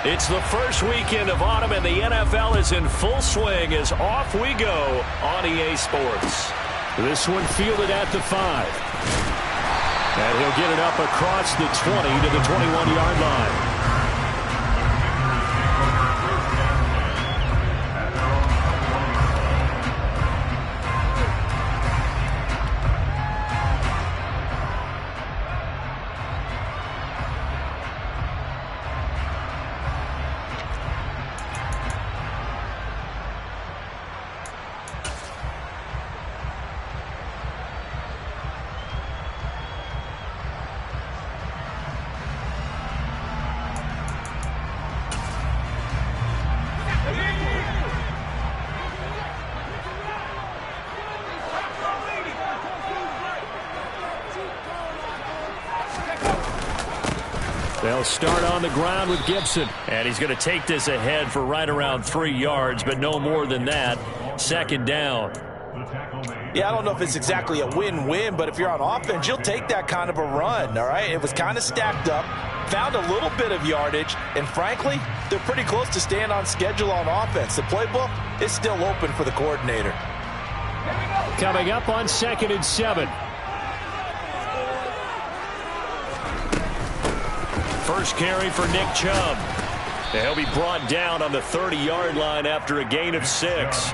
It's the first weekend of autumn, and the NFL is in full swing as off we go on EA Sports. This one fielded at the 5. And he'll get it up across the 20 to the 21-yard line. They'll start on the ground with Gibson. And he's going to take this ahead for right around 3 yards, but no more than that. Second down. Yeah, I don't know if it's exactly a win-win, but if you're on offense, you'll take that kind of a run, all right? It was kind of stacked up, found a little bit of yardage, and frankly, they're pretty close to staying on schedule on offense. The playbook is still open for the coordinator. Coming up on 2nd and 7. First carry for Nick Chubb. He'll be brought down on the 30-yard line after a gain of 6.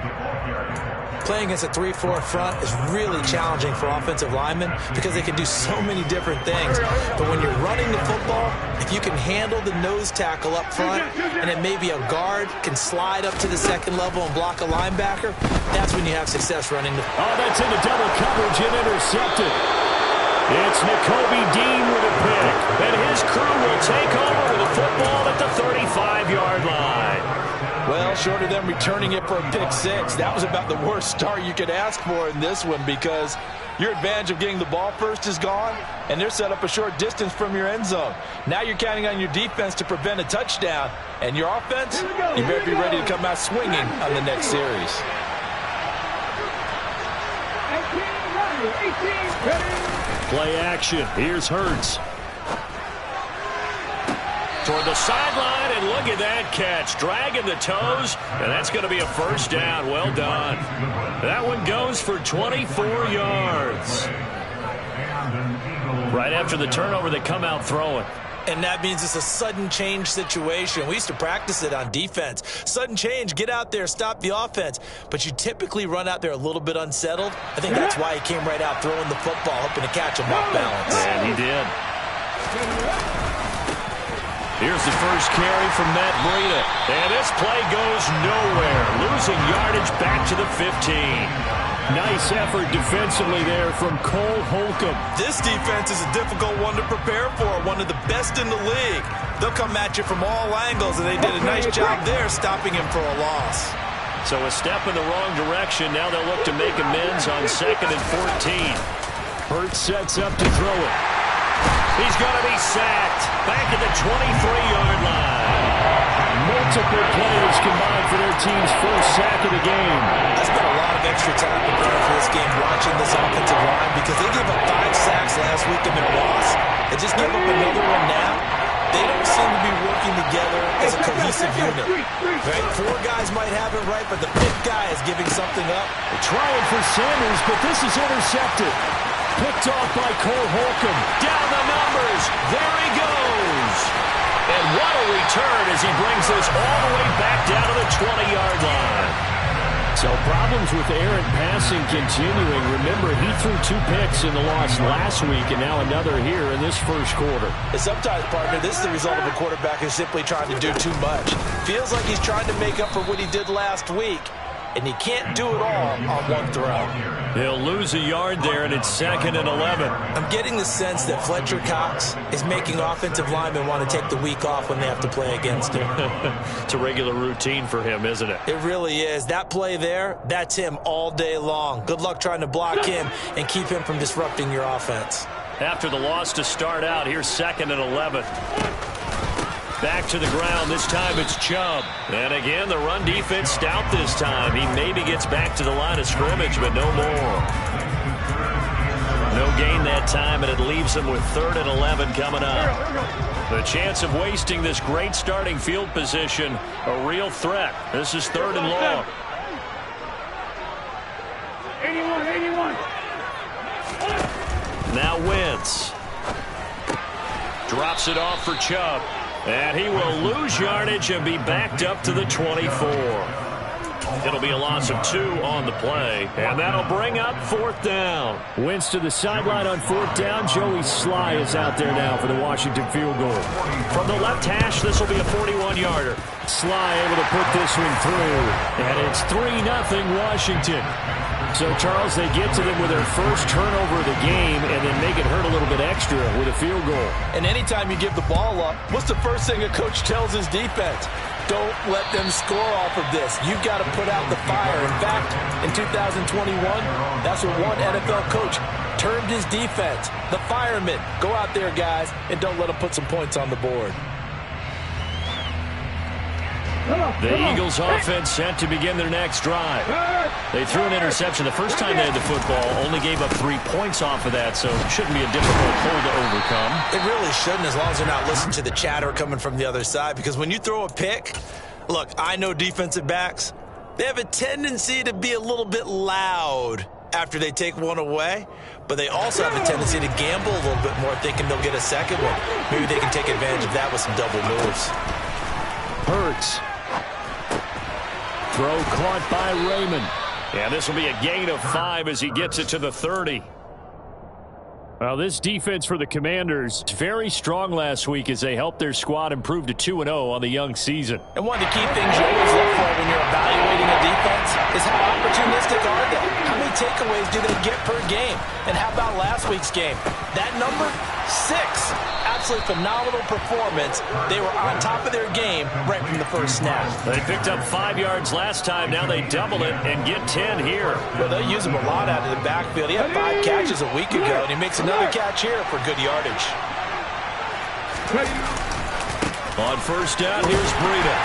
Playing against a 3-4 front is really challenging for offensive linemen because they can do so many different things. But when you're running the football, if you can handle the nose tackle up front and then maybe a guard can slide up to the second level and block a linebacker, that's when you have success running the football. Oh, that's into double coverage and intercepted. It's Nakobe Dean with a pick. And his crew will take over with the football at the 35-yard line. Well, short of them returning it for a pick 6, that was about the worst start you could ask for in this one because your advantage of getting the ball first is gone, and they're set up a short distance from your end zone. Now you're counting on your defense to prevent a touchdown, and your offense, you better be ready to come out swinging on the next series. Play action. Here's Hurts. Toward the sideline, and look at that catch. Dragging the toes, and that's going to be a first down. Well done. That one goes for 24 yards. Right after the turnover, they come out throwing. And that means it's a sudden change situation. We used to practice it on defense. Sudden change, get out there, stop the offense. But you typically run out there a little bit unsettled. I think that's why he came right out throwing the football, hoping to catch him off balance. And he did. Here's the first carry from Matt Breida. And this play goes nowhere. Losing yardage back to the 15. Nice effort defensively there from Cole Holcomb. This defense is a difficult one to prepare for, one of the best in the league. They'll come at you from all angles, and they did a nice job there stopping him for a loss. So a step in the wrong direction. Now they'll look to make amends on 2nd and 14. Hurts sets up to throw it. He's going to be sacked back at the 23-yard line. Multiple players combined for their team's first sack of the game. I spent a lot of extra time preparing for this game watching this offensive line because they gave up 5 sacks last week in their loss. They just gave up another one now. They don't seem to be working together as a cohesive unit. Right? 4 guys might have it right, but the 5th guy is giving something up. They're trying for Sanders, but this is intercepted. Picked off by Cole Holcomb. Down the numbers. There he goes. And what a return as he brings this all the way back down to the 20-yard line. So problems with errant passing continuing. Remember, he threw 2 picks in the loss last week and now another here in this first quarter. And sometimes, partner, this is the result of a quarterback who's simply trying to do too much. Feels like he's trying to make up for what he did last week, and he can't do it all on one throw. He'll lose a yard there, and it's 2nd and 11. I'm getting the sense that Fletcher Cox is making offensive linemen want to take the week off when they have to play against him. It's a regular routine for him, isn't it? It really is. That play there, that's him all day long. Good luck trying to block him and keep him from disrupting your offense. After the loss to start out, here's 2nd and 11. Back to the ground. This time it's Chubb. And again, the run defense stout this time. He maybe gets back to the line of scrimmage, but no more. No gain that time, and it leaves them with 3rd and 11 coming up. The chance of wasting this great starting field position, a real threat. This is 3rd and long. 81. Now Wentz. Drops it off for Chubb. And he will lose yardage and be backed up to the 24. It'll be a loss of 2 on the play. And that'll bring up 4th down. Wentz to the sideline on 4th down. Joey Sly is out there now for the Washington field goal. From the left hash, this will be a 41-yarder. Sly able to put this one through. And it's 3-0 Washington. So, Charles, they get to them with their first turnover of the game and then make it hurt a little bit extra with a field goal. And anytime you give the ball up, what's the first thing a coach tells his defense? Don't let them score off of this. You've got to put out the fire. In fact, in 2021, that's what one NFL coach termed his defense. The firemen. Go out there, guys, and don't let them put some points on the board. The Eagles offense set to begin their next drive. They threw an interception the first time they had the football, only gave up 3 points off of that, so it shouldn't be a difficult hole to overcome. It really shouldn't, as long as they're not listening to the chatter coming from the other side, because when you throw a pick, look, I know defensive backs, they have a tendency to be a little bit loud after they take one away, but they also have a tendency to gamble a little bit more, thinking they'll get a second one. Maybe they can take advantage of that with some double moves. Hurts. Throw caught by Raymond. Yeah, this will be a gain of 5 as he gets it to the 30. Well, this defense for the Commanders very strong last week as they helped their squad improve to 2-0 on the young season. And one of the key things you always look for when you're evaluating a defense is how opportunistic are they? How many takeaways do they get per game? And how about last week's game? That number, 6. Absolutely phenomenal performance. They were on top of their game right from the first snap. They picked up 5 yards last time. Now they double it and get 10 here. Well, they'll use him a lot out of the backfield. He had 5 catches a week ago, and he makes another catch here for good yardage. On first down, here's Breida.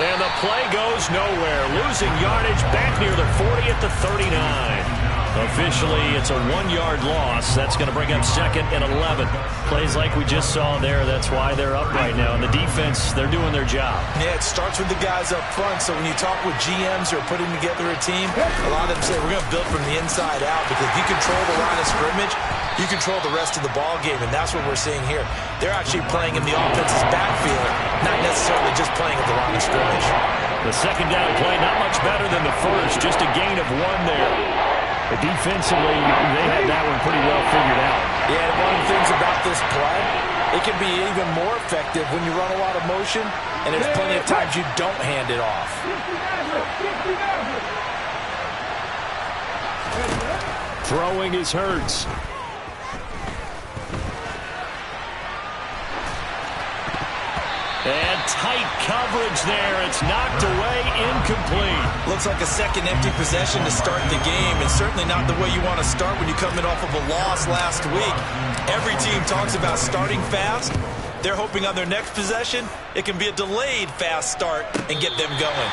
And the play goes nowhere. Losing yardage back near the 40 at the 39. Officially, it's a 1-yard loss. That's going to bring up 2nd and 11. Plays like we just saw there. That's why they're up right now. And the defense, they're doing their job. Yeah, it starts with the guys up front. So when you talk with GMs who are putting together a team, a lot of them say we're going to build from the inside out, because if you control the line of scrimmage, you control the rest of the ball game, and that's what we're seeing here. They're actually playing in the offense's backfield, not necessarily just playing at the line of scrimmage. The second down play, not much better than the first, just a gain of 1 there. But defensively, they had that one pretty well figured out. Yeah, and one of the things about this play, it can be even more effective when you run a lot of motion, and there's plenty of times you don't hand it off. Throwing is Hurts. And tight coverage there. It's knocked away, incomplete. Looks like a second empty possession to start the game, and certainly not the way you want to start when you're coming off of a loss last week. Every team talks about starting fast. They're hoping on their next possession, it can be a delayed fast start and get them going.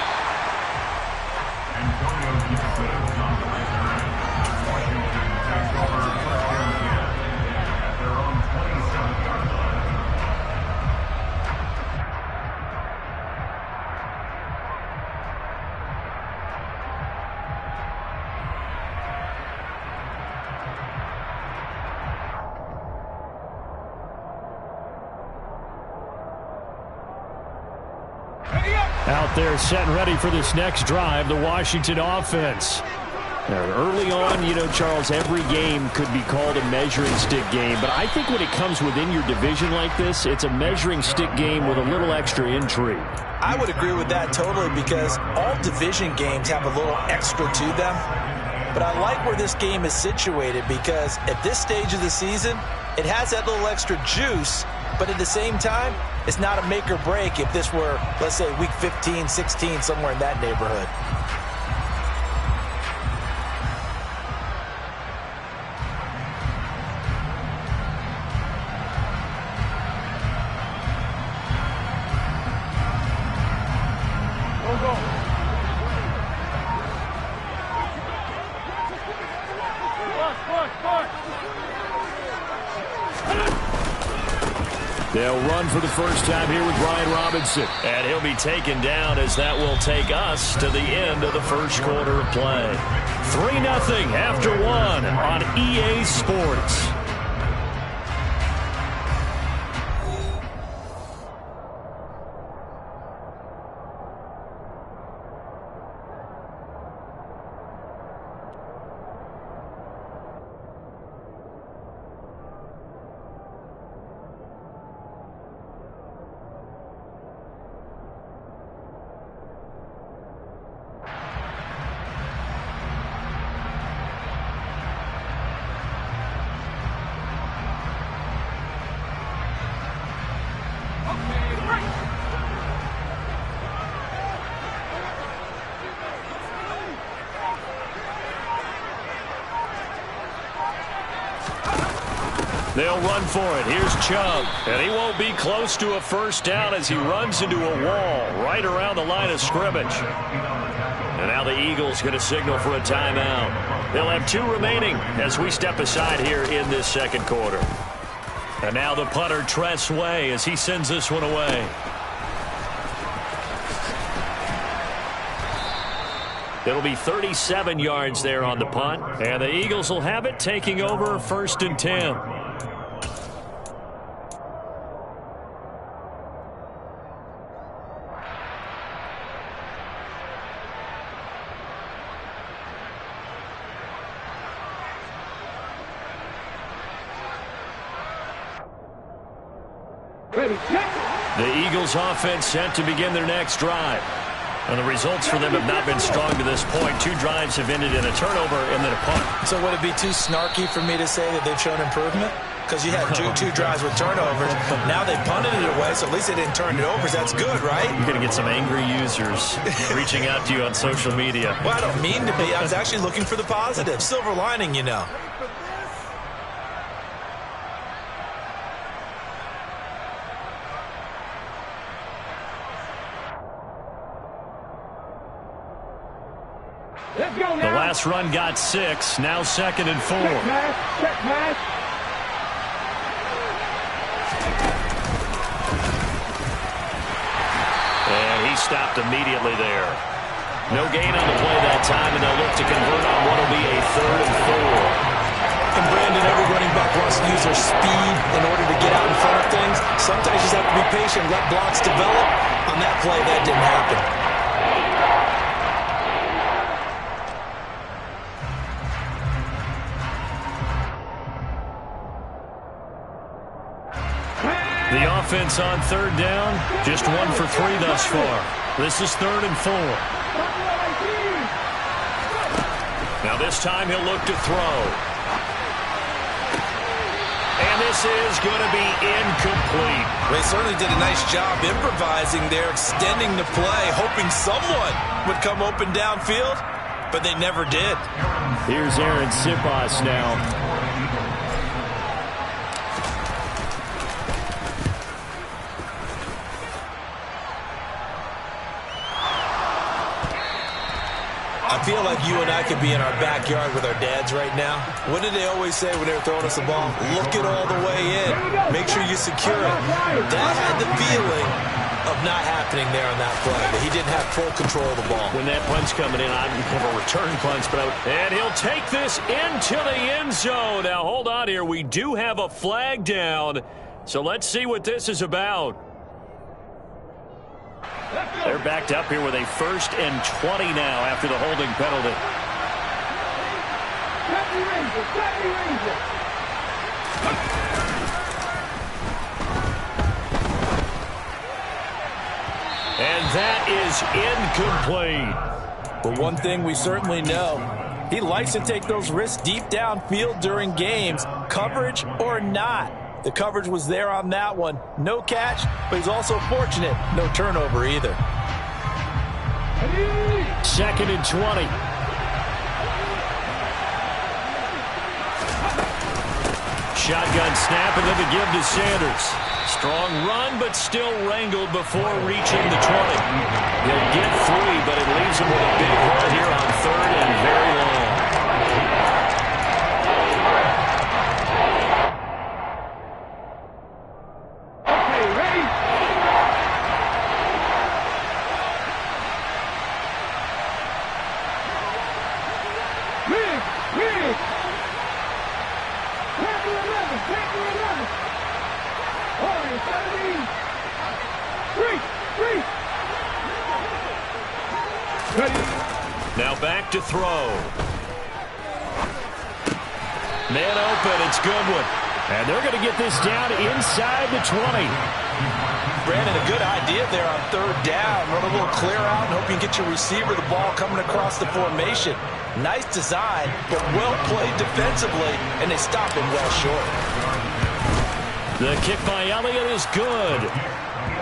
Out there set and ready for this next drive, the Washington offense. Now, early on, you know, Charles, every game could be called a measuring stick game, but I think when it comes within your division like this, it's a measuring stick game with a little extra intrigue. I would agree with that totally, because all division games have a little extra to them. But I like where this game is situated, because at this stage of the season, it has that little extra juice, but at the same time, it's not a make or break if this were, let's say, week 15, 16, somewhere in that neighborhood. They'll run for the first time here with Brian Robinson. And he'll be taken down as that will take us to the end of the first quarter of play. 3-0 after 1 on EA Sports. They'll run for it. Here's Chubb. And he won't be close to a first down as he runs into a wall right around the line of scrimmage. And now the Eagles get a signal for a timeout. They'll have 2 remaining as we step aside here in this second quarter. And now the punter, Tress Way, as he sends this one away. It'll be 37 yards there on the punt. And the Eagles will have it, taking over 1st and 10. The Eagles offense set to begin their next drive. And the results for them have not been strong to this point. 2 drives have ended in a turnover and then a punt. So would it be too snarky for me to say that they've shown improvement? Because you had two drives with turnovers. Now they punted it away, so at least they didn't turn it over. So that's good, right? You're going to get some angry users reaching out to you on social media. Well, I don't mean to be. I was actually looking for the positive. Silver lining, you know. The last run got 6. Now 2nd and 4. Check pass. And he stopped immediately there. No gain on the play that time, and they'll look to convert on what will be a 3rd and 4. And Brandon, every running back wants to use their speed in order to get out in front of things. Sometimes you just have to be patient, let blocks develop. On that play, that didn't happen. The offense on 3rd down, just 1 for 3 thus far. This is 3rd and 4. Now this time he'll look to throw. And this is going to be incomplete. They certainly did a nice job improvising there, extending the play, hoping someone would come open downfield, but they never did. Here's Aaron Siposs now. I feel like you and I could be in our backyard with our dads right now. What did they always say when they were throwing us the ball? Look it all the way in. Make sure you secure it. That had the feeling of not happening there on that play, that he didn't have full control of the ball. When that punch coming in, I didn't have a return punch, and he'll take this into the end zone. Now, hold on here. We do have a flag down, so let's see what this is about. They're backed up here with a 1st and 20 now after the holding penalty. And that is incomplete. But one thing we certainly know, he likes to take those risks deep downfield during games, coverage or not. The coverage was there on that one. No catch, but he's also fortunate. No turnover either. 2nd and 20. Shotgun snap and then the give to Sanders. Strong run, but still wrangled before reaching the 20. He'll get 3, but it leaves him with a big hole here on 3rd and very long. back to throw. Man open, it's Goodwin. And they're going to get this down inside the 20. Brandon, a good idea there on third down. Run a little clear out and hope you can get your receiver the ball coming across the formation. Nice design, but well played defensively, and they stop him well short. The kick by Elliott is good.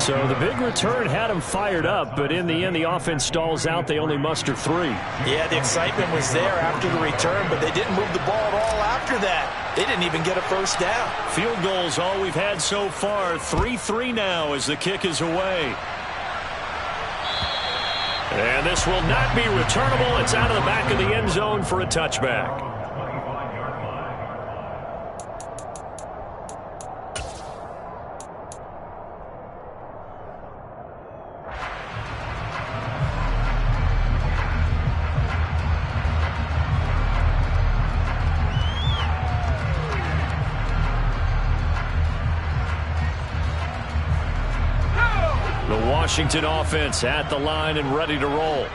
So the big return had him fired up, but in the end, the offense stalls out. They only muster 3. Yeah, the excitement was there after the return, but they didn't move the ball at all after that. They didn't even get a first down. Field goals all we've had so far. 3-3 now as the kick is away. And this will not be returnable. It's out of the back of the end zone for a touchback. Washington offense at the line and ready to roll.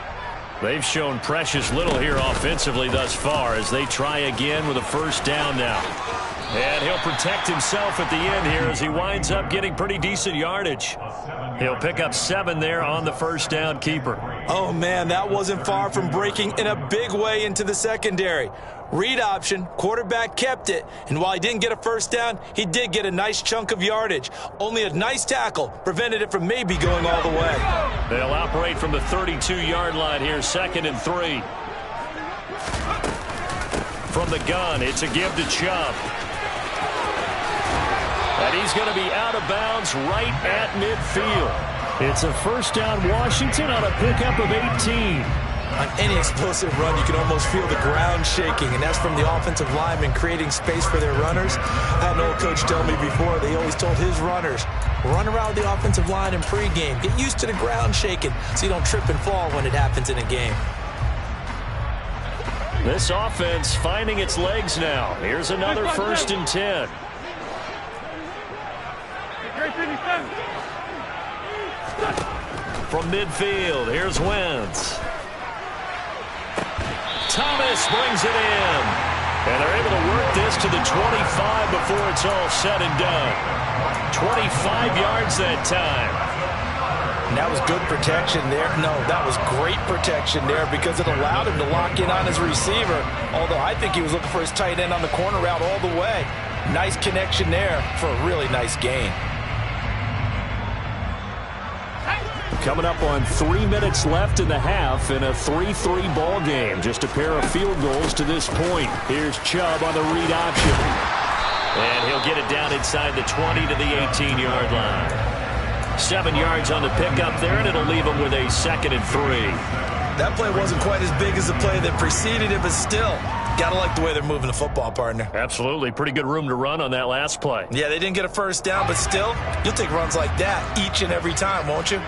They've shown precious little here offensively thus far as they try again with a first down now. And he'll protect himself at the end here as he winds up getting pretty decent yardage. He'll pick up 7 there on the first down keeper. Oh, man, that wasn't far from breaking in a big way into the secondary. Read option, quarterback kept it, and while he didn't get a first down, he did get a nice chunk of yardage. Only a nice tackle prevented it from maybe going all the way. They'll operate from the 32-yard line here, 2nd and 3. From the gun, it's a give to Chubb. And he's going to be out of bounds right at midfield. It's a first down Washington on a pickup of 18. On any explosive run, you can almost feel the ground shaking, and that's from the offensive linemen creating space for their runners. I had an old coach tell me before, they always told his runners, run around the offensive line in pregame. Get used to the ground shaking so you don't trip and fall when it happens in a game. This offense finding its legs now. Here's another 1st and 10. From midfield, here's Wentz. Thomas brings it in. And they're able to work this to the 25 before it's all said and done. 25 yards that time. And that was good protection there. No, that was great protection there because it allowed him to lock in on his receiver. Although I think he was looking for his tight end on the corner route all the way. Nice connection there for a really nice gain. Coming up on 3 minutes left in the half in a 3-3 ball game. Just a pair of field goals to this point. Here's Chubb on the read option. And he'll get it down inside the 20 to the 18-yard line. 7 yards on the pickup there, and it'll leave him with a 2nd and 3. That play wasn't quite as big as the play that preceded it, but still, gotta like the way they're moving the football, partner. Absolutely. Pretty good room to run on that last play. Yeah, they didn't get a first down, but still, you'll take runs like that each and every time, won't you?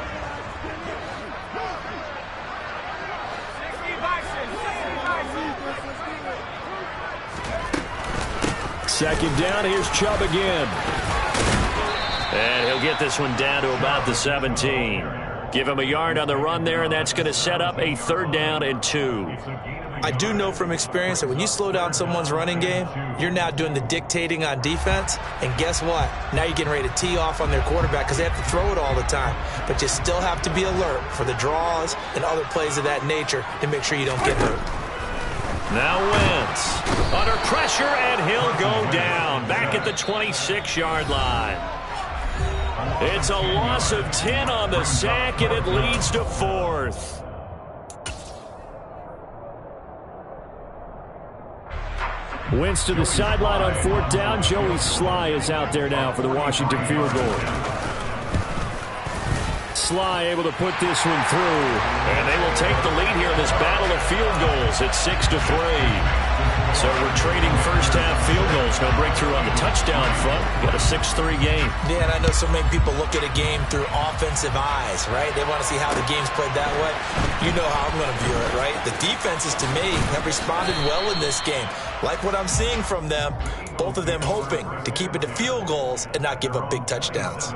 Second down, here's Chubb again. And he'll get this one down to about the 17. Give him a yard on the run there, and that's going to set up a 3rd down and 2. I do know from experience that when you slow down someone's running game, you're now doing the dictating on defense. And guess what? Now you're getting ready to tee off on their quarterback because they have to throw it all the time. But you still have to be alert for the draws and other plays of that nature to make sure you don't get hurt. Now Wentz under pressure, and he'll go down back at the 26-yard line. It's a loss of 10 on the sack, and it leads to 4th. Wentz to the sideline on 4th down. Joey Sly is out there now for the Washington field goal. Sly able to put this one through. And they will take the lead here in this battle of field goals at 6-3. So we're trading first half field goals. No breakthrough on the touchdown front. Got a 6-3 game. Yeah, and I know so many people look at a game through offensive eyes, right? They want to see how the game's played that way. You know how I'm going to view it, right? The defenses, to me, have responded well in this game. Like what I'm seeing from them, both of them hoping to keep it to field goals and not give up big touchdowns.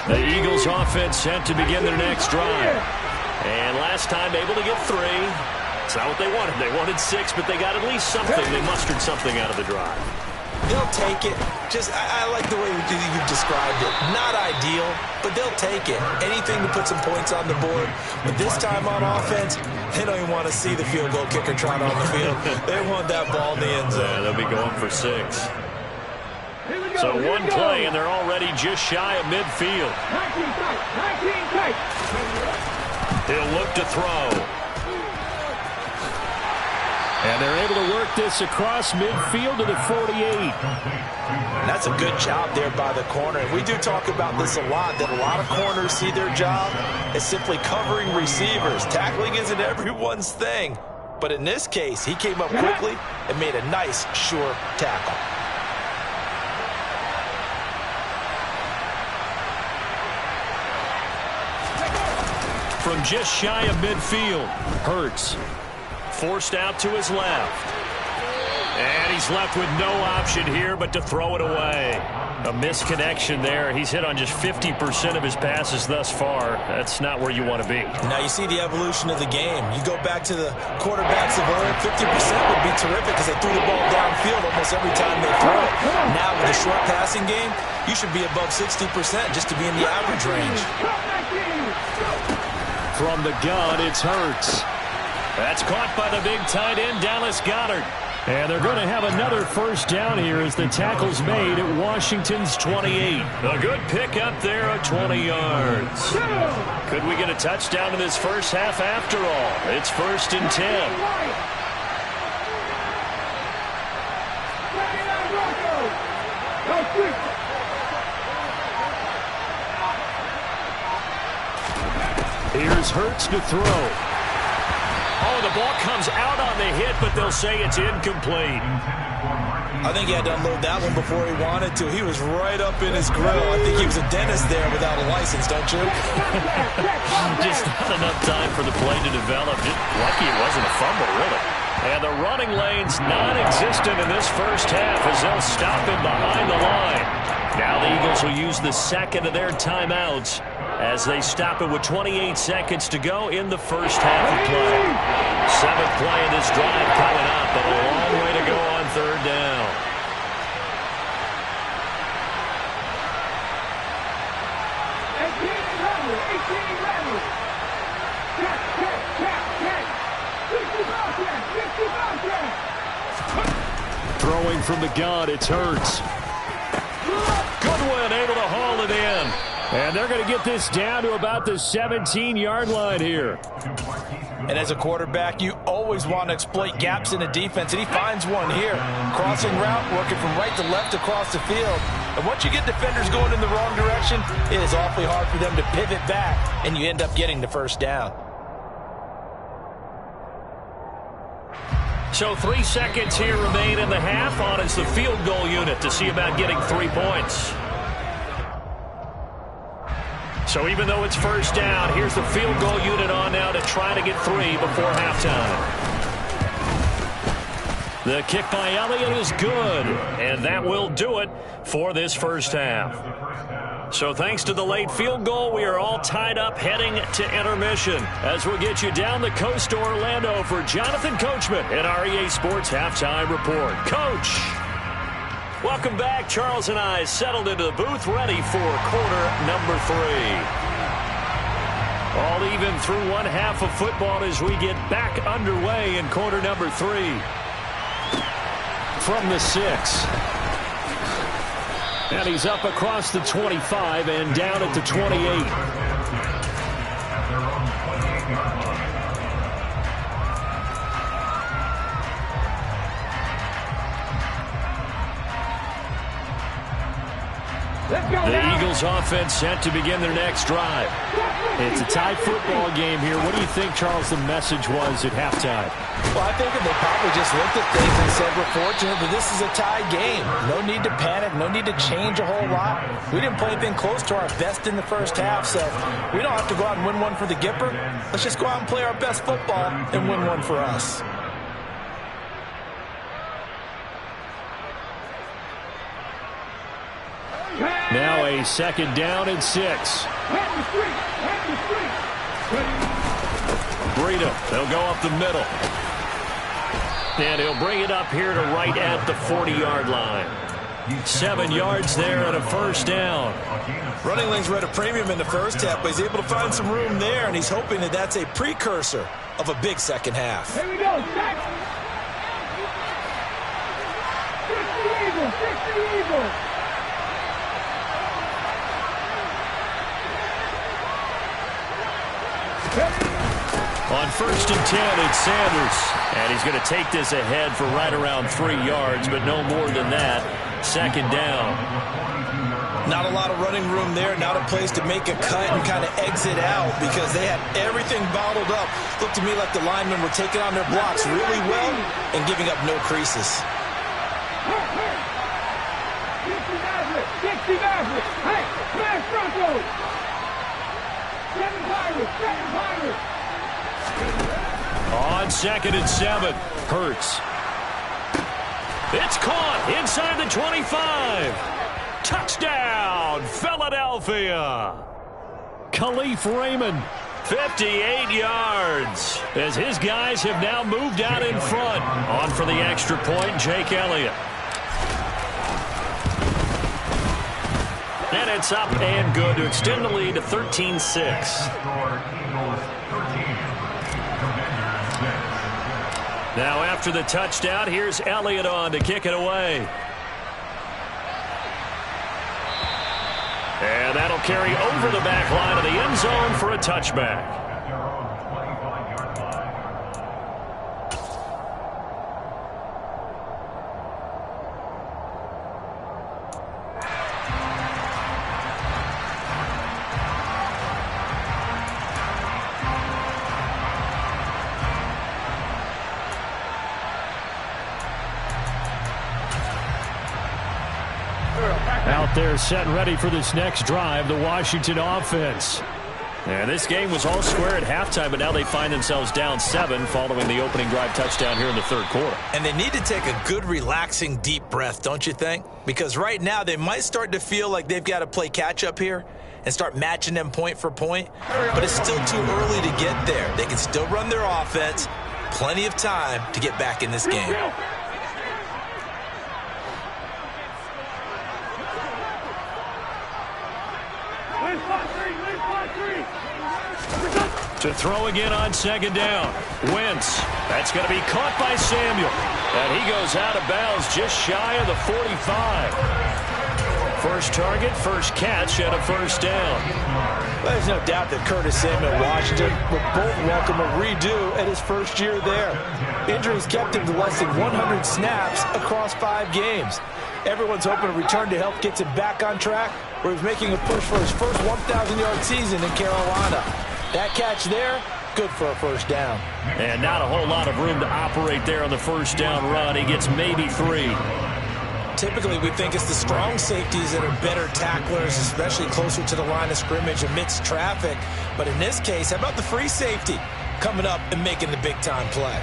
The Eagles Eagles offense set to begin their next drive. And last time able to get 3. It's not what they wanted. They wanted 6, but they got at least something. They mustered something out of the drive. They'll take it. I like the way you've described it. Not ideal, but they'll take it. Anything to put some points on the board. But this time on offense, they don't even want to see the field goal kicker trot on the field. They want that ball in the end zone. Yeah, they'll be going for 6. So one play, and they're already just shy of midfield. 19 tight. He'll look to throw. And they're able to work this across midfield to the 48. That's a good job there by the corner. And we do talk about this a lot, that a lot of corners see their job as simply covering receivers. Tackling isn't everyone's thing. But in this case, he came up quickly and made a nice, sure tackle. From just shy of midfield, Hurts forced out to his left. And he's left with no option here but to throw it away. A misconnection there. He's hit on just 50% of his passes thus far. That's not where you want to be. Now you see the evolution of the game. You go back to the quarterbacks of old, 50% would be terrific because they threw the ball downfield almost every time they threw it. Now with the short passing game, you should be above 60% just to be in the average range. From the gun, it's Hurts. That's caught by the big tight end, Dallas Goedert. And they're going to have another first down here as the tackle's made at Washington's 28. A good pickup there of 20 yards. Could we get a touchdown in this first half after all? It's 1st and 10. Here's Hurts to throw. Oh, the ball comes out on the hit, but they'll say it's incomplete. I think he had to unload that one before he wanted to. He was right up in his grill. I think he was a dentist there without a license, don't you? Just not enough time for the play to develop. Just lucky it wasn't a fumble, really. And the running lane's non-existent in this first half as they'll stop him behind the line. Now the Eagles will use the second of their timeouts as they stop it with 28 seconds to go in the first half of play. 7th play of this drive coming up, but a long way to go on 3rd down. Throwing from the gun, it's Hurts. Goodwin able to haul it in. And they're going to get this down to about the 17-yard line here. And as a quarterback, you always want to exploit gaps in the defense, and he finds one here. Crossing route, working from right to left across the field. And once you get defenders going in the wrong direction, it is awfully hard for them to pivot back, and you end up getting the first down. So 3 seconds here remain in the half. On is the field goal unit to see about getting 3 points. So even though it's first down, here's the field goal unit on now to try to get 3 before halftime. The kick by Elliott is good, and that will do it for this first half. So thanks to the late field goal, we are all tied up heading to intermission. As we'll get you down the coast to Orlando for Jonathan Coachman at our EA Sports Halftime Report. Coach! Welcome back. Charles and I settled into the booth ready for quarter number 3. All even through one half of football as we get back underway in quarter number 3. From the 6. And he's up across the 25 and down at the 28. The Eagles offense set to begin their next drive. It's a tie football game here. What do you think, Charles, the message was at halftime? Well, I think they probably just looked at things and said, we're fortunate that this is a tie game. No need to panic. No need to change a whole lot. We didn't play anything close to our best in the first half, so we don't have to go out and win one for the Gipper. Let's just go out and play our best football and win one for us. Now a 2nd down and 6. Breida, they'll go up the middle. And he'll bring it up here to right at the 40-yard line. 7 yards there and a 1st down. Running lanes were at a premium in the first half, but he's able to find some room there, and he's hoping that that's a precursor of a big second half. Here we go, Jack. 60 Eagles. On 1st and 10, it's Sanders. And he's going to take this ahead for right around 3 yards, but no more than that. 2nd down. Not a lot of running room there, not a place to make a cut and kind of exit out because they had everything bottled up. Looked to me like the linemen were taking on their blocks really well and giving up no creases. 60 Maverick. Hey, smash Broncos. 7 Pirates. On 2nd and 7, Hurts. It's caught inside the 25. Touchdown, Philadelphia. Khalif Raymond. 58 yards as his guys have now moved out in front. On for the extra point, Jake Elliott. And it's up and good to extend the lead to 13-6. Now after the touchdown, here's Elliott on to kick it away. And that'll carry over the back line of the end zone for a touchback. Out there set and ready for this next drive, the Washington offense. And this game was all square at halftime, but now they find themselves down 7 following the opening drive touchdown here in the 3rd quarter. And they need to take a good, relaxing, deep breath, don't you think? Because right now they might start to feel like they've got to play catch-up here and start matching them point for point. But it's still too early to get there. They can still run their offense. Plenty of time to get back in this game. To throw again on 2nd down. Wentz. That's going to be caught by Samuel. And he goes out of bounds just shy of the 45. First target, first catch, and a 1st down. Well, there's no doubt that Curtis Samuel and Washington would both welcome a redo at his first year there. Injuries kept him to less than 100 snaps across 5 games. Everyone's hoping a return to health gets him back on track, where he's making a push for his first 1,000-yard season in Carolina. That catch there, good for a 1st down. And not a whole lot of room to operate there on the 1st down run. He gets maybe 3. Typically, we think it's the strong safeties that are better tacklers, especially closer to the line of scrimmage amidst traffic. But in this case, how about the free safety coming up and making the big-time play?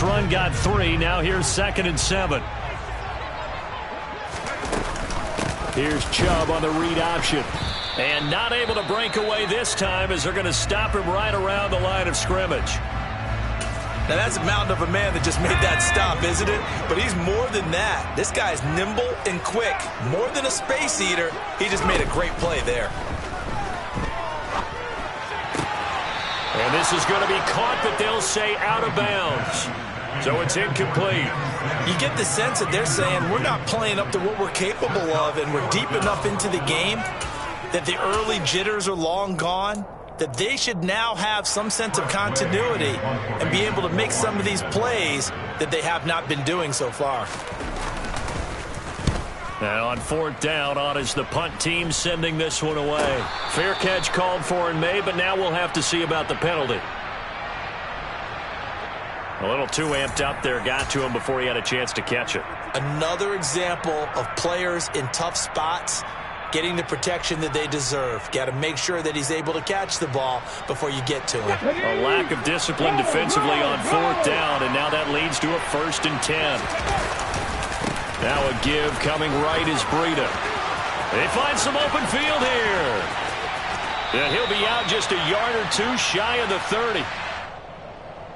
Run got 3. Now here's 2nd and 7. Here's Chubb on the read option. And not able to break away this time as they're going to stop him right around the line of scrimmage. Now that's a mountain of a man that just made that stop, isn't it? But he's more than that. This guy's nimble and quick. More than a space eater. He just made a great play there. And this is going to be caught, but they'll say out of bounds. So it's incomplete. You get the sense that they're saying we're not playing up to what we're capable of, and we're deep enough into the game that the early jitters are long gone, that they should now have some sense of continuity and be able to make some of these plays that they have not been doing so far. And on 4th down, on is the punt team sending this one away. Fair catch called for and made, but now we'll have to see about the penalty. A little too amped up there. Got to him before he had a chance to catch it. Another example of players in tough spots getting the protection that they deserve. Got to make sure that he's able to catch the ball before you get to him. A lack of discipline defensively on 4th down, and now that leads to a 1st and 10. Now a give coming right is Breida. They find some open field here. And he'll be out just a yard or two shy of the 30.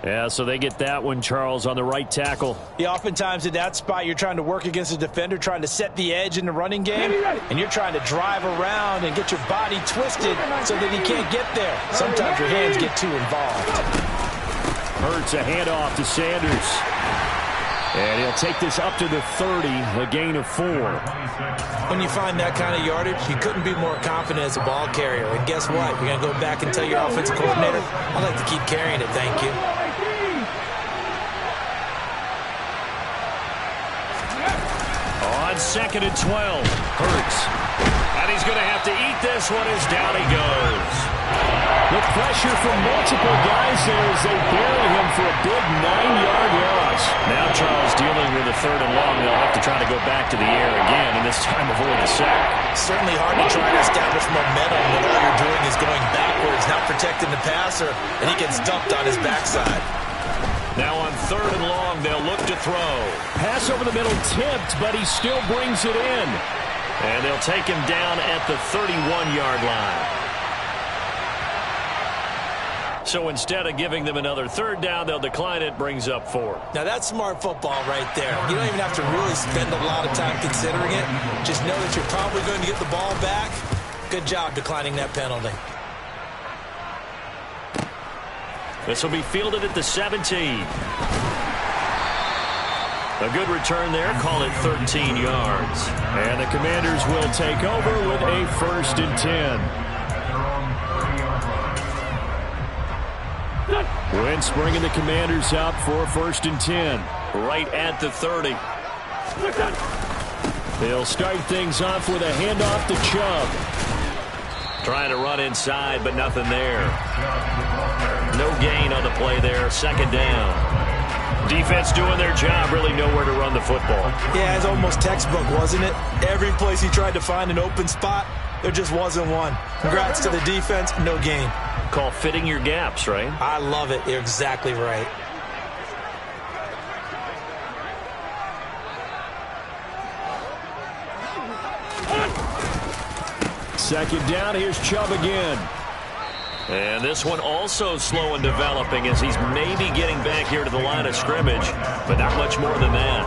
Yeah, so they get that one, Charles, on the right tackle. Yeah, oftentimes in that spot, you're trying to work against a defender, trying to set the edge in the running game, and you're trying to drive around and get your body twisted so that he can't get there. Sometimes your hands get too involved. Hurts a handoff to Sanders. And he'll take this up to the 30, a gain of 4. When you find that kind of yardage, you couldn't be more confident as a ball carrier. And guess what? You're going to go back and tell your offensive coordinator, I'd like to keep carrying it, thank you. On 2nd and 12, Hurts. And he's going to have to eat this one as down he goes. The pressure from multiple guys there as they bury him for a big 9-yard loss. Now Charles dealing with a 3rd and long. They'll have to try to go back to the air again, and this time avoid the sack. Certainly hard to try to establish momentum when all you're doing is going backwards, not protecting the passer, and he gets dumped on his backside. Now on 3rd and long, they'll look to throw. Pass over the middle tipped, but he still brings it in. And they'll take him down at the 31-yard line. So instead of giving them another 3rd down, they'll decline it, brings up 4. Now that's smart football right there. You don't even have to really spend a lot of time considering it. Just know that you're probably going to get the ball back. Good job declining that penalty. This will be fielded at the 17. A good return there. Call it 13 yards. And the Commanders will take over with a 1st and 10. Wentz bringing the Commanders up for 1st and 10. Right at the 30. They'll start things off with a handoff to Chubb. Trying to run inside, but nothing there. No gain on the play there. 2nd down. Defense doing their job. Really nowhere to run the football. Yeah, it's almost textbook, wasn't it? Every place he tried to find an open spot, there just wasn't one. Congrats to the defense. No gain. Call fitting your gaps, right? I love it. You're exactly right. Second down, here's Chubb again. And this one also slow in developing as he's maybe getting back here to the line of scrimmage, but not much more than that.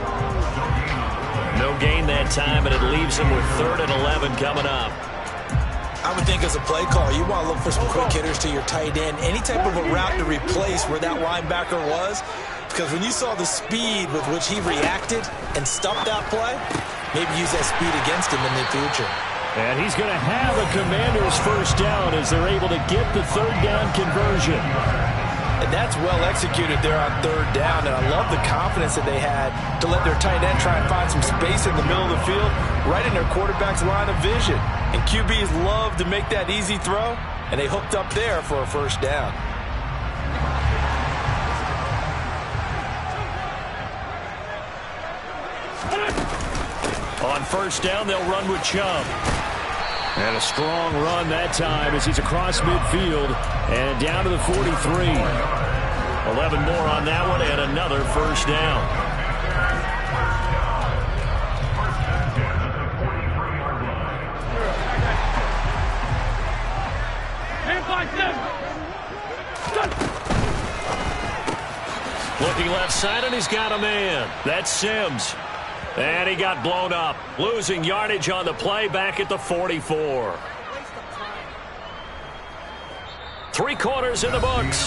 No gain that time, and it leaves him with 3rd and 11 coming up. I would think as a play call, you want to look for some quick hitters to your tight end. Any type of a route to replace where that linebacker was. Because when you saw the speed with which he reacted and stuffed that play, maybe use that speed against him in the future. And he's going to have a Commanders 1st down as they're able to get the 3rd down conversion. And that's well executed there on 3rd down. And I love the confidence that they had to let their tight end try and find some space in the middle of the field, right in their quarterback's line of vision. And QBs love to make that easy throw, and they hooked up there for a 1st down. On 1st down, they'll run with Chubb. And a strong run that time as he's across midfield and down to the 43. 11 more on that one and another 1st down. Looking left side, and he's got a man. That's Sims. And he got blown up. Losing yardage on the play back at the 44. 3 quarters in the books.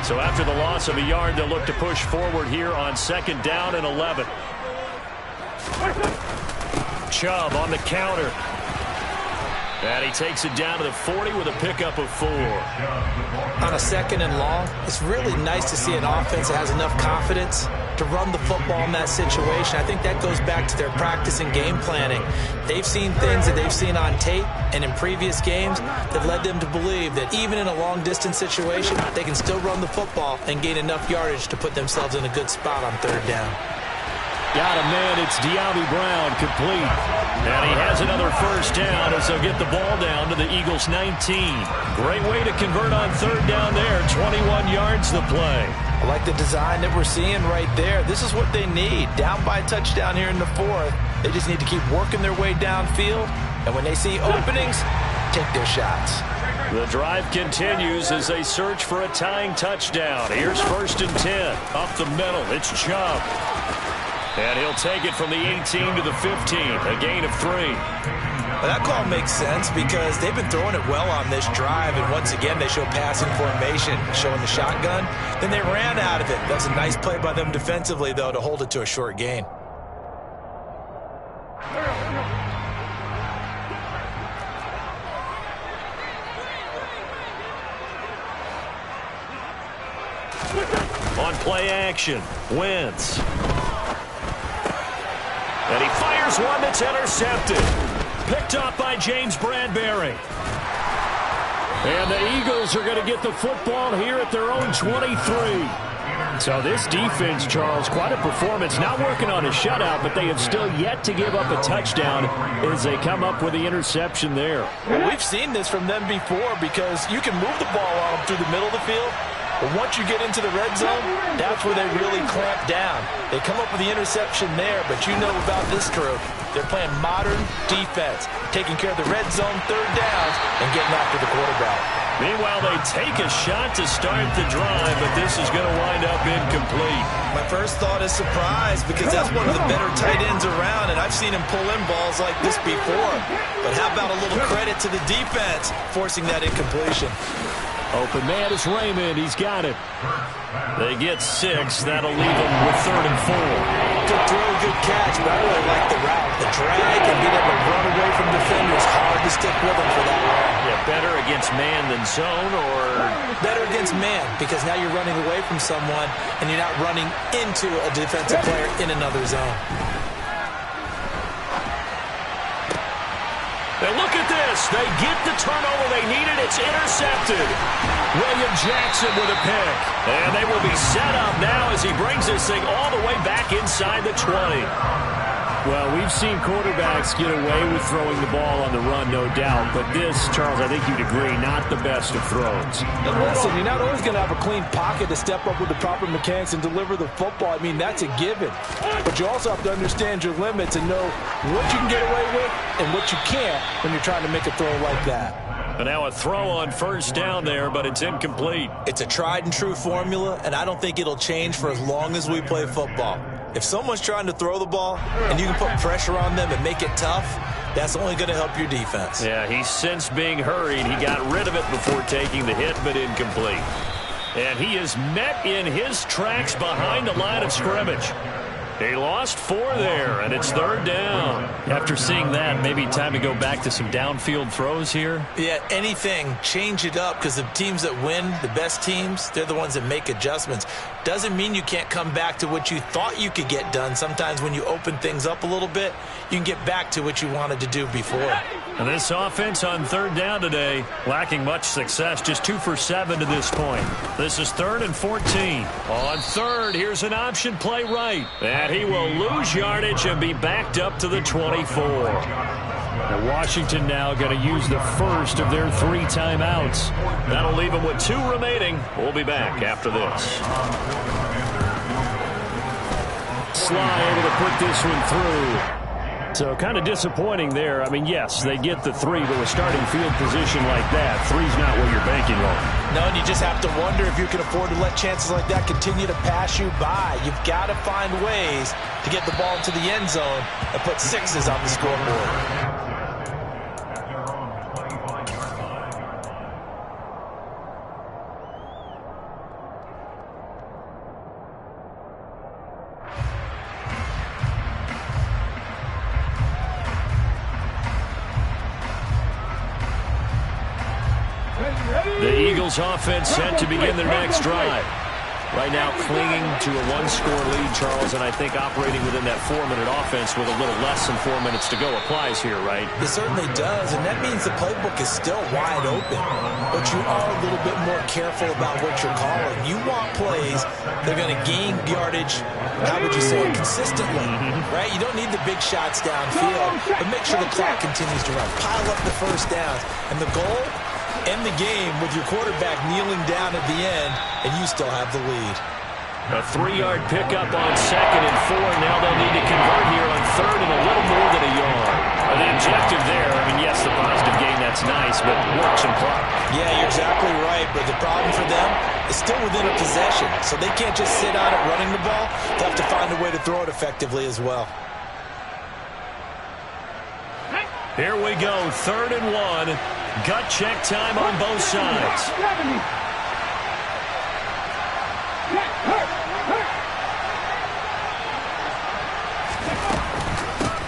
So after the loss of a yard, they'll look to push forward here on 2nd down and 11. Chubb on the counter. And he takes it down to the 40 with a pickup of 4. On a 2nd and long, it's really nice to see an offense that has enough confidence to run the football in that situation. I think that goes back to their practice and game planning. They've seen things that they've seen on tape and in previous games that led them to believe that even in a long-distance situation, they can still run the football and gain enough yardage to put themselves in a good spot on 3rd down. Got him, man. It's De'Ami Brown, complete. And he has another 1st down as they'll get the ball down to the Eagles' 19. Great way to convert on 3rd down there. 21 yards the play. I like the design that we're seeing right there. This is what they need. Down by a touchdown here in the 4th. They just need to keep working their way downfield. And when they see openings, take their shots. The drive continues as they search for a tying touchdown. Here's 1st and 10. Up the middle, it's Chubb. And he'll take it from the 18 to the 15, a gain of 3. Well, that call makes sense because they've been throwing it well on this drive, and once again they show passing formation, showing the shotgun. Then they ran out of it. That's a nice play by them defensively, though, to hold it to a short gain. On play action, Wentz. And he fires one that's intercepted. Picked up by James Bradbury. And the Eagles are going to get the football here at their own 23. So this defense, Charles, quite a performance. Not working on a shutout, but they have still yet to give up a touchdown as they come up with the interception there. Well, we've seen this from them before because you can move the ball on them through the middle of the field. But once you get into the red zone, that's where they really clamp down. They come up with the interception there, but you know about this crew. They're playing modern defense, taking care of the red zone 3rd downs and getting after the quarterback. Meanwhile, they take a shot to start the drive, but this is going to wind up incomplete. My first thought is surprise because that's one of the better tight ends around, and I've seen him pull in balls like this before. But how about a little credit to the defense forcing that incompletion? Open man is Raymond. He's got it. They get 6. That'll leave them with 3rd and 4. Good throw, good catch, but I really like the route. The drag and being able to run away from defenders. Hard to stick with them for that long. Yeah, better against man than zone, or? Better against man, because now you're running away from someone and you're not running into a defensive player in another zone. And look at this. They get the turnover they needed. It's intercepted. William Jackson with a pick. And they will be set up now as he brings this thing all the way back inside the 20. Well, we've seen quarterbacks get away with throwing the ball on the run, no doubt. But this, Charles, I think you'd agree, not the best of throws. And listen, you're not always going to have a clean pocket to step up with the proper mechanics and deliver the football. I mean, that's a given. But you also have to understand your limits and know what you can get away with and what you can't when you're trying to make a throw like that. And now a throw on 1st down there, but it's incomplete. It's a tried and true formula, and I don't think it'll change for as long as we play football. If someone's trying to throw the ball and you can put pressure on them and make it tough, that's only going to help your defense. Yeah, he's since being hurried. He got rid of it before taking the hit, but incomplete. And he is met in his tracks behind the line of scrimmage. He lost 4 there, and it's 3rd down. After seeing that, maybe time to go back to some downfield throws here. Yeah, anything, change it up, because the teams that win, the best teams, they're the ones that make adjustments. Doesn't mean you can't come back to what you thought you could get done. Sometimes when you open things up a little bit, you can get back to what you wanted to do before. And this offense on 3rd down today, lacking much success, just 2 for 7 to this point. This is 3rd and 14. On 3rd, here's an option play right. And he will lose yardage and be backed up to the 24. Now Washington now going to use the first of their 3 timeouts. That'll leave them with 2 remaining. We'll be back after this. Sly able to put this one through. So kind of disappointing there. I mean, yes, they get the 3, but with starting field position like that, 3's not what you're banking on. No, and you just have to wonder if you can afford to let chances like that continue to pass you by. You've got to find ways to get the ball into the end zone and put 6s on the scoreboard. The Eagles offense set to begin their next drive. Right now clinging to a one-score lead, Charles, and I think operating within that 4-minute offense with a little less than 4 minutes to go applies here, right? It certainly does, and that means the playbook is still wide open. But you are a little bit more careful about what you're calling. You want plays that are going to gain yardage, how would you say it, consistently, right? You don't need the big shots downfield, but make sure the clock continues to run. Pile up the first downs, and the goal, end the game with your quarterback kneeling down at the end, and you still have the lead. A 3-yard pickup on 2nd and 4. Now they'll need to convert here on 3rd and a little more than a yard. The objective there, I mean, yes, the positive gain, that's nice, but work some clock. Yeah, you're exactly right, but the problem for them is still within a possession, so they can't just sit on it running the ball. They'll have to find a way to throw it effectively as well. Here we go, 3rd and 1. Gut check time on both sides.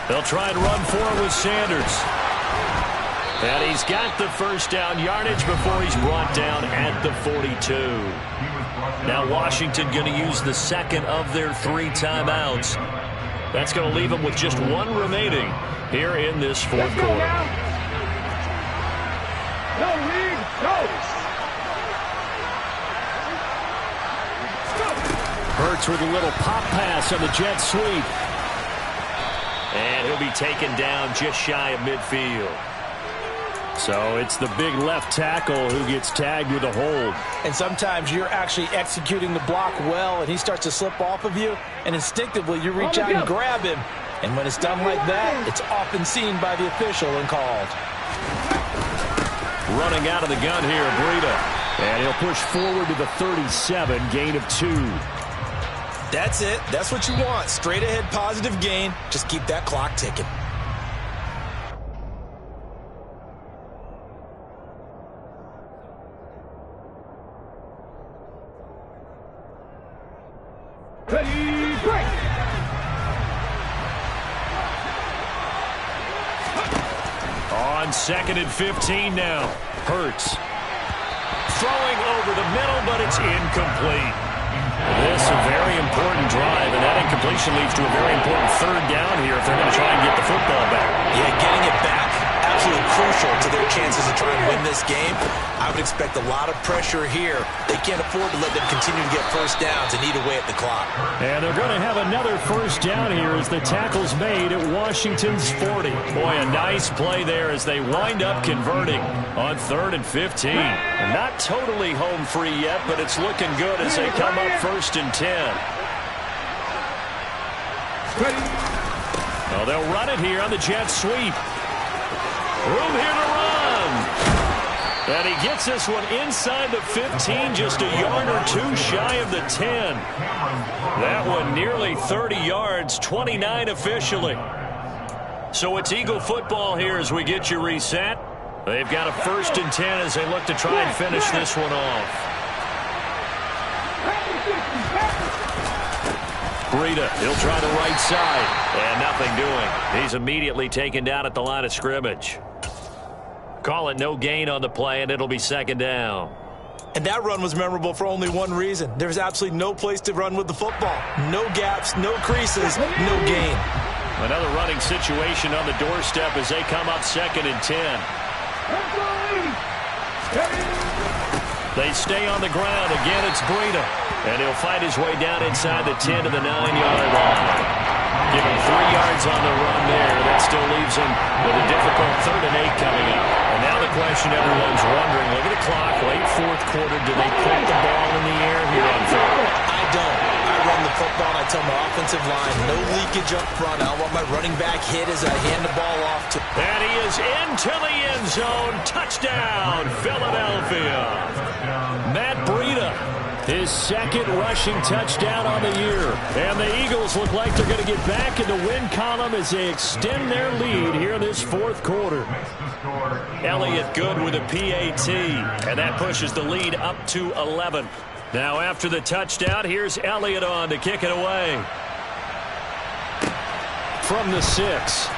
They'll try and run forward with Sanders. And he's got the first down yardage before he's brought down at the 42. Now Washington going to use the second of their 3 timeouts. That's going to leave them with just 1 remaining here in this 4th quarter. No lead, go! Hurts with a little pop pass on the jet sweep. And he'll be taken down just shy of midfield. So it's the big left tackle who gets tagged with a hold. And sometimes you're actually executing the block well, and he starts to slip off of you, and instinctively you reach out and grab him. And when it's done like that, it's often seen by the official and called. Running out of the gun here, Breida. And he'll push forward to the 37, gain of 2. That's it. That's what you want. Straight ahead positive gain. Just keep that clock ticking. Ready, break! On 2nd and 15 now. Hurts. Throwing over the middle, but it's incomplete. This is a very important drive, and that incompletion leads to a very important 3rd down here if they're going to try and get the football back. Yeah, getting it back, absolutely crucial to their chances to try and win this game. I would expect a lot of pressure here. They can't afford to let them continue to get first downs and eat away at the clock. And they're going to have another first down here as the tackle's made at Washington's 40. Boy, a nice play there as they wind up converting on 3rd and 15. And not totally home free yet, but it's looking good as they come up 1st and 10. Well, they'll run it here on the jet sweep. Room here to run. And he gets this one inside the 15, just a yard or 2 shy of the 10. That one nearly 30 yards, 29 officially. So it's Eagle football here as we get you reset. They've got a 1st and 10 as they look to try and finish this one off. Breida, he'll try the right side. And nothing doing. He's immediately taken down at the line of scrimmage. Call it no gain on the play, and it'll be 2nd down. And that run was memorable for only one reason. There's absolutely no place to run with the football. No gaps, no creases, no gain. Another running situation on the doorstep as they come up 2nd and 10. They stay on the ground. Again, it's Breida. And he'll fight his way down inside the 10 to the 9-yard line. Give him 3 yards on the run there. That still leaves him with a difficult 3rd and 8 coming up. And now the question everyone's wondering, look at the clock, late 4th quarter, do they put the ball in the air here on 3rd? I don't. I run the football, and I tell my offensive line, no leakage up front. I want my running back hit as I hand the ball off to... And he is into the end zone. Touchdown, Philadelphia. Matt Breida. His 2nd rushing touchdown on the year. And the Eagles look like they're going to get back in the win column as they extend their lead here in this 4th quarter. Elliott good with a PAT. And that pushes the lead up to 11. Now after the touchdown, here's Elliott on to kick it away. From the 6.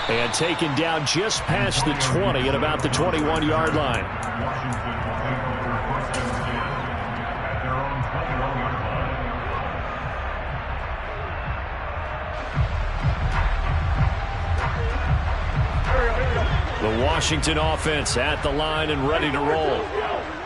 And taken down just past the 20 at about the 21-yard line. The Washington offense at the line and ready to roll.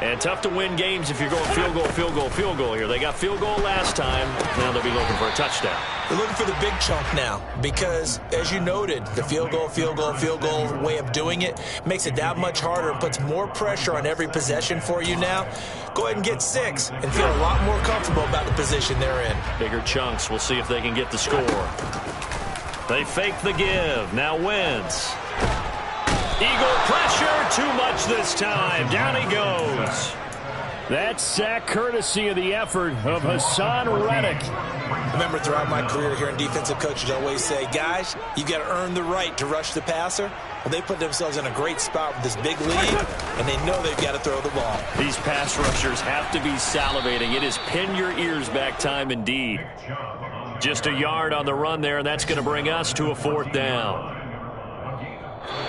And tough to win games if you're going field goal, field goal, field goal here. They got field goal last time. Now they'll be looking for a touchdown. They're looking for the big chunk now because, as you noted, the field goal, field goal, field goal way of doing it makes it that much harder and puts more pressure on every possession for you now. Go ahead and get 6 and feel a lot more comfortable about the position they're in. Bigger chunks. We'll see if they can get the score. They fake the give. Now Wentz. Eagle pressure, too much this time. Down he goes. That sack courtesy of the effort of Hassan Reddick. Remember, throughout my career here in defensive coaches always say, guys, you've got to earn the right to rush the passer. Well, they put themselves in a great spot with this big lead, and they know they've got to throw the ball. These pass rushers have to be salivating. It is pin your ears back time indeed. Just a yard on the run there, and that's going to bring us to a 4th down.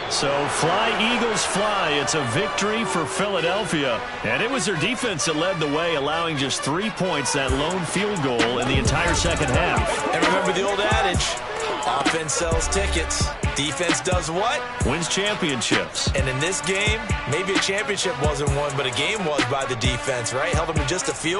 So fly, Eagles, fly. It's a victory for Philadelphia. And it was their defense that led the way, allowing just 3 points, that lone field goal in the entire second half. And remember the old adage, offense sells tickets. Defense does what? Wins championships. And in this game, maybe a championship wasn't won, but a game was by the defense, right? Held them to just a field